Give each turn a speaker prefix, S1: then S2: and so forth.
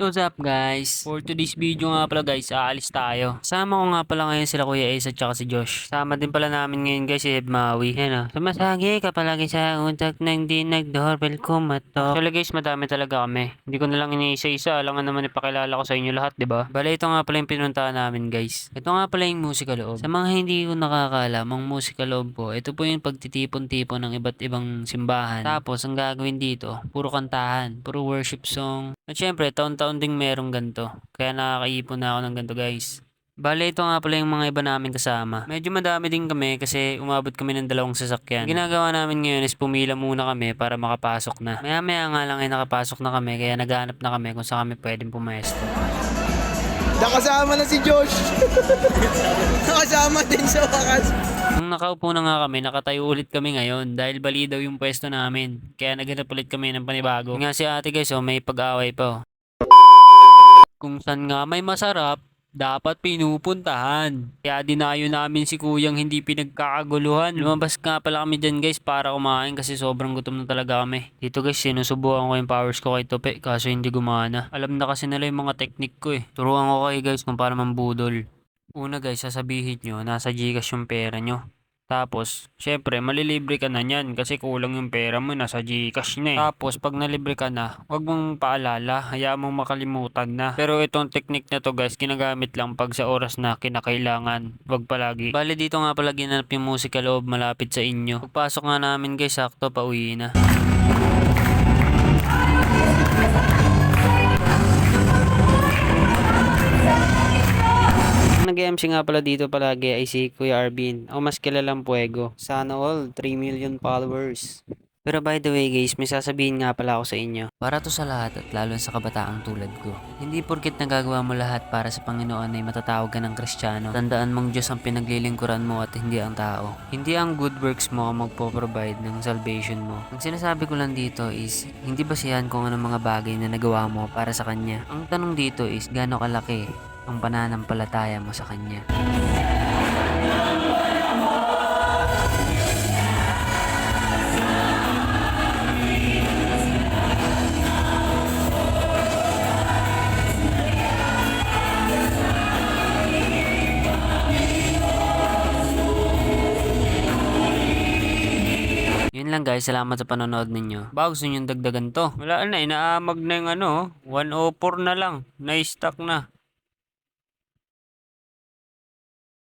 S1: What's up guys? For today's video nga pala guys, aalis tayo. Sama ko nga pala ngayon sila Kuya Ace at saka si Josh. Sama din pala namin ngayon guys si Maui. Yan o. Sumasagi ka palagi sa utak ng di nag-doorbell kumatok. Actually guys, madami talaga kami. Hindi ko na lang iniisa-isa. Alam nga naman ipakilala ko sa inyo lahat, di ba? Bale, ito nga pala yung pinuntahan namin guys. Ito nga pala yung musika loob. Sa mga hindi ko nakakaalam, ang musika loob po, ito po yung pagtitipon-tipon ng iba't ibang simbahan. Tapos, ang gagawin dito, puro kantahan, puro worship song. At syempre, taon-taon ding merong ganito. Kaya nakakaipon na ako ng ganito guys. Bale, ito nga pala yung mga iba namin kasama. Medyo madami din kami kasi umabot kami ng 2 sasakyan. Ang ginagawa namin ngayon is pumila muna kami para makapasok na. Maya-maya nga lang ay nakapasok na kami kaya naghahanap na kami kung saan kami pwedeng pumesto.
S2: Nakasama na si Josh. Nakasama din sa wakas.
S1: Nung nakaupo na nga kami, nakatayo ulit kami ngayon dahil bali daw yung pwesto namin. Kaya naghanap ulit kami ng panibago. Nga si ate guys, oh, may pag-away pa. Oh. Kung saan nga may masarap, dapat pinupuntahan. Kaya dinayo namin si kuyang hindi pinagkakaguluhan. Lumabas nga pala kami dyan guys para kumain kasi sobrang gutom na talaga kami. Dito guys, sinusubukan ko yung powers ko kay Tope kaso hindi gumana. Alam na kasi nila yung mga technique ko eh. Turuan ko kayo guys kung paano mambudol. Una guys, sasabihin nyo, nasa Gcash yung pera nyo. Tapos, syempre, malilibre ka na niyan kasi kulang yung pera mo, nasa Gcash na eh. Tapos, pag nalibre ka na, huwag mong paalala, hayaan mong makalimutan na. Pero itong technique na to guys, ginagamit lang pag sa oras na kinakailangan. Huwag palagi. Bale dito nga pala ginanap yung musika loob malapit sa inyo. Pagpasok nga namin guys, sakto pauwi na. Nag-MC nga pala dito palagi ay si Kuya Arvin o mas kilalang Puego. Sana all 3 million followers. Pero by the way guys, may sasabihin nga pala ako sa inyo. Para to sa lahat at lalo sa kabataang tulad ko. Hindi porket nagagawa mo lahat para sa Panginoon ay matatawag ka ng Kristiyano. Tandaan mong Diyos ang pinaglilingkuran mo at hindi ang tao. Hindi ang good works mo ang magpo-provide ng salvation mo. Ang sinasabi ko lang dito is, hindi basihan kung anong mga bagay na nagawa mo para sa Kanya. Ang tanong dito is, gaano kalaki ang pananampalataya mo sa Kanya. Yun lang guys, salamat sa panonood ninyo. Baka gusto nyo dagdagan to. Wala na, inaamag na yung 104 na lang. Na-stock na.